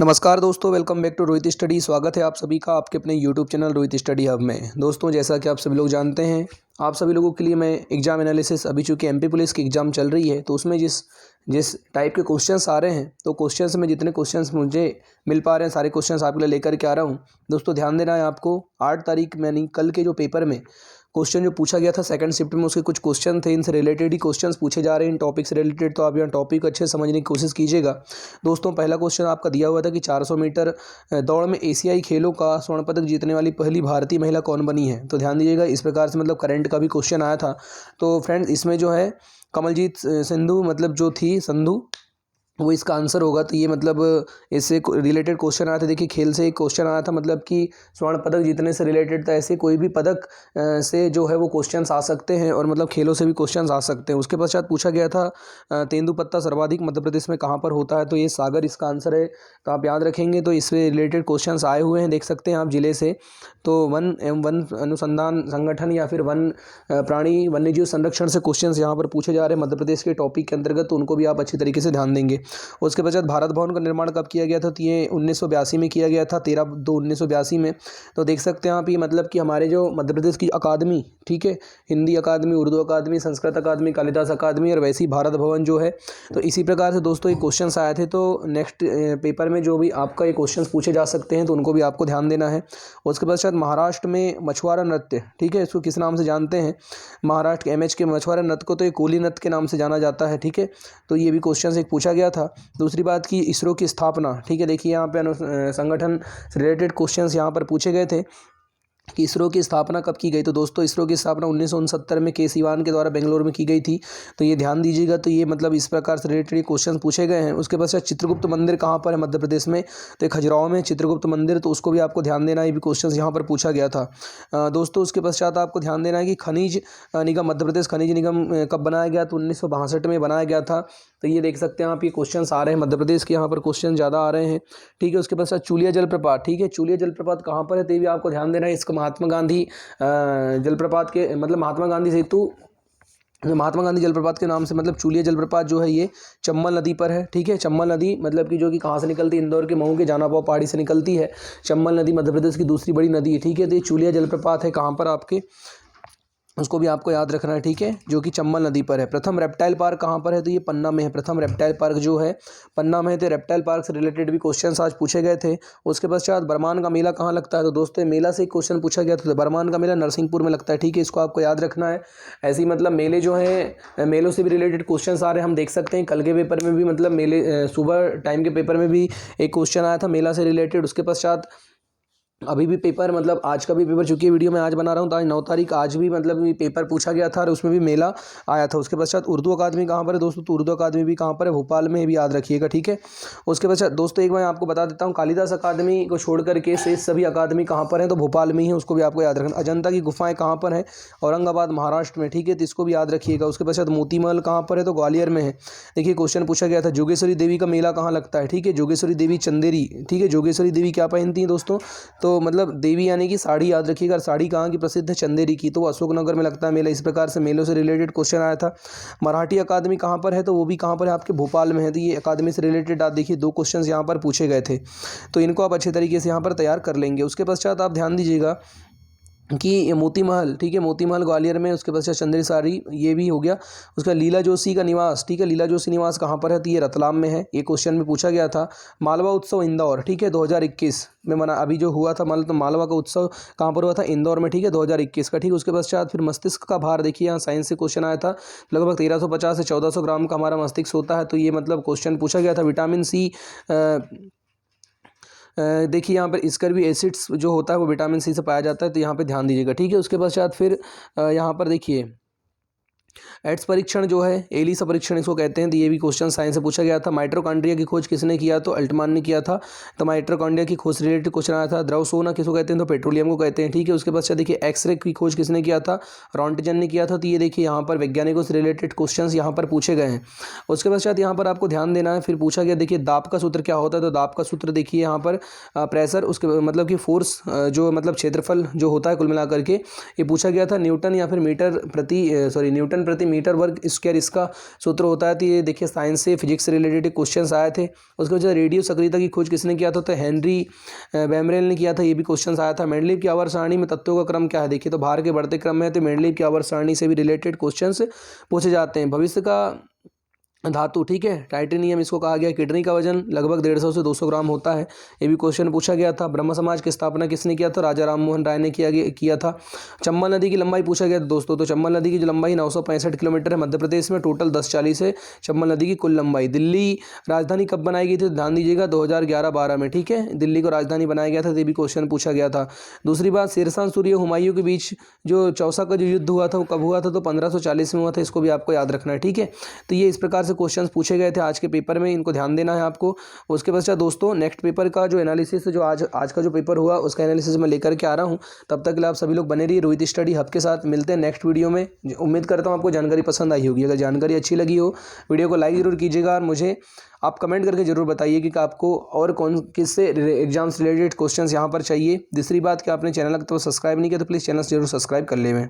नमस्कार दोस्तों, welcome back to Rohit study. स्वागत है आप सभी का आपके अपने YouTube channel Rohit study hub में। दोस्तों, जैसा कि आप सभी लोग जानते हैं, आप सभी लोगों के लिए मैं एग्जाम एनालिसिस, अभी चूँकि एमपी पुलिस की एग्ज़ाम चल रही है तो उसमें जिस जिस टाइप के क्वेश्चंस आ रहे हैं, तो क्वेश्चंस में जितने क्वेश्चंस मुझे मिल पा रहे हैं सारे क्वेश्चंस आपके लिए लेकर के आ रहा हूँ। दोस्तों ध्यान देना है आपको, 8 तारीख यानी कल के जो पेपर में क्वेश्चन जो पूछा गया था सेकंड शिफ्ट में, उसके कुछ क्वेश्चन थे, इनसे रिलेटेड ही क्वेश्चंस पूछे जा रहे हैं इन टॉपिक से रिलेटेड। तो आप यहाँ टॉपिक अच्छे से समझने की कोशिश कीजिएगा। दोस्तों पहला क्वेश्चन आपका दिया हुआ था कि 400 मीटर दौड़ में एशियाई खेलों का स्वर्ण पदक जीतने वाली पहली भारतीय महिला कौन बनी है। तो ध्यान दीजिएगा, इस प्रकार से मतलब करंट का भी क्वेश्चन आया था। तो फ्रेंड्स इसमें जो है कमलजीत सिंधु मतलब जो थी संधू, वो इसका आंसर होगा। तो ये मतलब इससे रिलेटेड क्वेश्चन आया था। देखिए खेल से एक क्वेश्चन आया था, मतलब कि स्वर्ण पदक जीतने से रिलेटेड था। ऐसे कोई भी पदक से जो है वो क्वेश्चंस आ सकते हैं, और मतलब खेलों से भी क्वेश्चंस आ सकते हैं। उसके पश्चात पूछा गया था तेंदुपत्ता सर्वाधिक मध्य प्रदेश में कहाँ पर होता है। तो ये सागर इसका आंसर है। तो आप याद रखेंगे, तो इससे रिलेटेड क्वेश्चंस आए हुए हैं, देख सकते हैं आप जिले से। तो वन एवं वन अनुसंधान संगठन या फिर वन प्राणी वन्यजीव संरक्षण से क्वेश्चंस यहाँ पर पूछे जा रहे हैं मध्य प्रदेश के टॉपिक के अंतर्गत। तो उनको भी आप अच्छी तरीके से ध्यान देंगे। उसके पश्चात भारत भवन का निर्माण कब किया गया था। तो ये 1982 में किया गया था, 13/2/1982 में। तो देख सकते हैं आप, ये मतलब कि हमारे जो मध्य प्रदेश की अकादमी, ठीक है, हिंदी अकादमी, उर्दू अकादमी, संस्कृत अकादमी, कालिदास अकादमी और वैसी भारत भवन जो है। तो इसी प्रकार से दोस्तों ये क्वेश्चन आए थे। तो नेक्स्ट पेपर में जो भी आपका ये क्वेश्चन पूछे जा सकते हैं, तो उनको भी आपको ध्यान देना है। उसके पश्चात महाराष्ट्र में मछुआरा नृत्य, ठीक है, इसको किस नाम से जानते हैं। महाराष्ट्र के MH के मछुआरा नृत्य को तो ये कोली नृत्य के नाम से जाना जाता है, ठीक है। तो ये भी क्वेश्चन एक पूछा गया था। दूसरी बात की इसरो की स्थापना, ठीक है, देखिए यहाँ पे संगठन से रिलेटेड क्वेश्चंस यहाँ पर पूछे गए थे कि इसरो की स्थापना कब की गई। तो दोस्तों इसरो की स्थापना 1969 में के सिवान के द्वारा बेंगलोर में की गई थी। तो ये ध्यान दीजिएगा। तो ये मतलब इस प्रकार से रिलेटेड क्वेश्चन पूछे गए हैं। उसके पश्चात चित्रगुप्त मंदिर कहाँ पर है मध्य प्रदेश में। तो खजुराहो में चित्रगुप्त मंदिर, तो उसको भी आपको ध्यान देना है, ये भी क्वेश्चन यहाँ पर पूछा गया था। दोस्तों उसके पश्चात आपको ध्यान देना है कि खनिज निगम, मध्य प्रदेश खनिज निगम कब बनाया गया। तो 1962 में बनाया गया था। तो ये देख सकते हैं आप, ये क्वेश्चन आ रहे हैं मध्य प्रदेश के, यहाँ पर क्वेश्चन ज़्यादा आ रहे हैं, ठीक है। उसके पश्चात चूलिया जलप्रपात, ठीक है, चूलिया जलप्रपात कहाँ पर है, तो ये भी आपको ध्यान देना है। इसका महात्मा गांधी जलप्रपात के मतलब महात्मा गांधी सेतु, महात्मा गांधी जलप्रपात के नाम से मतलब चूलिया जलप्रपात जो है ये चंबल नदी पर है, ठीक है। चंबल नदी मतलब कि जो कि कहाँ से निकलती है, इंदौर के मऊ के जानापाव पहाड़ी से निकलती है। चंबल नदी मध्य प्रदेश की दूसरी बड़ी नदी है, ठीक है। तो ये चूलिया जलप्रपात है कहाँ पर आपके, उसको भी आपको याद रखना है, ठीक है, जो कि चंबल नदी पर है। प्रथम रेप्टाइल पार्क कहाँ पर है, तो ये पन्ना में है। प्रथम रेप्टाइल पार्क जो है पन्ना में है। तो रेप्टाइल पार्क से रिलेटेड भी क्वेश्चंस आज पूछे गए थे। उसके पश्चात बरमान का मेला कहाँ लगता है। तो दोस्तों मेला से एक क्वेश्चन पूछा गया था। तो बरमान का मेला नरसिंहपुर में लगता है, ठीक है, इसको आपको याद रखना है। ऐसे ही मतलब मेले जो है, मेलों से भी रिलेटेड क्वेश्चन आ रहे हैं, हम देख सकते हैं। कल के पेपर में भी मतलब मेले सुबह टाइम के पेपर में भी एक क्वेश्चन आया था मेला से रिलेटेड। उसके पश्चात अभी भी पेपर मतलब आज का भी पेपर, चूंकि वीडियो मैं आज बना रहा हूँ तो आज 9 तारीख, आज भी मतलब ये पेपर पूछा गया था और उसमें भी मेला आया था। उसके पश्चात उर्दू अकादमी कहाँ पर है दोस्तों। तो उर्दू अकादमी भी कहाँ पर है, भोपाल में, भी याद रखिएगा, ठीक है। उसके पश्चात दोस्तों एक बार आपको बता देता हूँ, कालिदास अकादमी को छोड़ करके शेष सभी अकादमी कहाँ पर है, तो भोपाल में ही है, उसको भी आपको याद रखना। अजंता की गुफाएं कहाँ पर है, औरंगाबाद महाराष्ट्र में, ठीक है, तो इसको भी याद रखिएगा। उसके पश्चात मोती महल कहाँ पर है, तो ग्वालियर में है। देखिए क्वेश्चन पूछा गया था जोगेश्वरी देवी का मेला कहाँ लगता है, ठीक है, जोगेश्वरी देवी चंदेरी, ठीक है। जोगेश्वरी देवी क्या पहनती हैं दोस्तों, तो मतलब देवी यानी कि साड़ी, याद रखिएगा। साड़ी कहाँ की प्रसिद्ध है, चंदेरी की, तो अशोकनगर में लगता है मेला। इस प्रकार से मेलों से रिलेटेड क्वेश्चन आया था। मराठी अकादमी कहाँ पर है, तो वो भी कहाँ पर है, आपके भोपाल में है। तो ये अकादमी से रिलेटेड आप देखिए 2 क्वेश्चन यहाँ पर पूछे गए थे। तो इनको आप अच्छे तरीके से यहाँ पर तैयार कर लेंगे। उसके पश्चात आप ध्यान दीजिएगा कि मोती महल, ठीक है, मोती महल ग्वालियर में। उसके पश्चात चंदेरी साड़ी, ये भी हो गया। उसका लीला जोशी का निवास, ठीक है, लीला जोशी निवास कहाँ पर है, तो ये रतलाम में है। ये क्वेश्चन में पूछा गया था। मालवा उत्सव इंदौर, ठीक है, 2021 में मना, अभी जो हुआ था मतलब, तो मालवा का उत्सव कहाँ पर हुआ था, इंदौर में, ठीक है, 2021 का, ठीक है। उसके पश्चात फिर मस्तिष्क का भार, देखिए यहाँ साइंस से क्वेश्चन आया था। लगभग 1350 से 1400 ग्राम का हमारा मस्तिष्क होता है। तो ये मतलब क्वेश्चन पूछा गया था। विटामिन सी, देखिए यहाँ पर इसकर भी एसिड्स जो होता है वो विटामिन सी से पाया जाता है। तो यहाँ पे ध्यान दीजिएगा, ठीक है। उसके पश्चात फिर यहाँ पर देखिए एड्स परीक्षण जो है, एलिसा परीक्षण इसको कहते हैं। तो ये भी क्वेश्चन साइंस से पूछा गया था। माइटोकॉन्ड्रिया की खोज किसने किया, तो अल्टमान ने किया था। तो माइटोकॉन्ड्रिया की खोज रिलेटेड क्वेश्चन आया था। द्रव सोना किसको कहते हैं, तो पेट्रोलियम को कहते हैं, ठीक है। उसके पश्चात देखिए एक्सरे की खोज किसने किया था, रॉन्टजन ने किया था। तो ये देखिए यहाँ पर वैज्ञानिकों से रिलेटेड क्वेश्चन यहाँ पर पूछे गए हैं। उसके पश्चात यहाँ पर आपको ध्यान देना है। फिर पूछा गया, देखिए दाब का सूत्र क्या होता है। तो दाब का सूत्र देखिए यहाँ पर प्रेशर, उसके मतलब कि फोर्स, जो मतलब क्षेत्रफल जो होता है कुल मिलाकर के, ये पूछा गया था। न्यूटन या फिर मीटर प्रति न्यूटन न्यूटन प्रति मीटर वर्ग स्क्वायर इसका सूत्र होता है। तो ये देखिए साइंस से फिजिक्स से रिलेटेड क्वेश्चन आए थे। उसके बाद रेडियो सक्रियता की खोज किसने किया था? तो हेनरी बैमरेल ने किया था। ये भी क्वेश्चन आया था। मेंडलीव की आवर्त सारणी में तत्वों का क्रम क्या है? देखिए तो भार के बढ़ते क्रम में है, तो मेंडलीव की आवर्त सारणी से भी रिलेटेड क्वेश्चन पूछे जाते हैं। भविष्य का धातु, ठीक है, टाइटेनियम इसको कहा गया। किडनी का वजन लगभग 150 से 200 ग्राम होता है। ये भी क्वेश्चन पूछा गया था। ब्रह्म समाज की स्थापना किसने किया था? राजा राम मोहन राय ने किया था। चंबल नदी की लंबाई पूछा गया था दोस्तों। तो चंबल नदी की जो लंबाई 965 किलोमीटर है मध्य प्रदेश में। टोटल 1040 है चंबल नदी की कुल लंबाई। दिल्ली राजधानी कब बनाई गई थी? ध्यान दीजिएगा 2011-12 में, ठीक है, दिल्ली को राजधानी बनाया गया था। ये भी क्वेश्चन पूछा गया था। दूसरी बात, शेरशाह सूरी हुमायूं के बीच जो चौसा का जो युद्ध हुआ था वो कब हुआ था? तो 1540 में हुआ था। इसको भी आपको याद रखना है, ठीक है। तो ये इस प्रकार से क्वेश्चन पूछे गए थे आज के पेपर में, इनको ध्यान देना है आपको। उसके पश्चात दोस्तों नेक्स्ट पेपर का जो एनालिसिस जो आज का जो पेपर हुआ उसका एनालिसिस मैं लेकर के आ रहा हूं। तब तक के लिए आप सभी लोग बने रहिए रोहित स्टडी हब के साथ। मिलते हैं नेक्स्ट वीडियो में। उम्मीद करता हूं आपको जानकारी पसंद आई होगी। अगर जानकारी अच्छी लगी हो वीडियो को लाइक जरूर कीजिएगा और मुझे आप कमेंट करके जरूर बताइए कि आपको और कौन किससे एग्जाम से रिलेटेड क्वेश्चन यहाँ पर चाहिए। दूसरी बात कि आपने चैनल को तो सब्सक्राइब नहीं किया तो प्लीज़ चैनल जरूर सब्सक्राइब कर लें।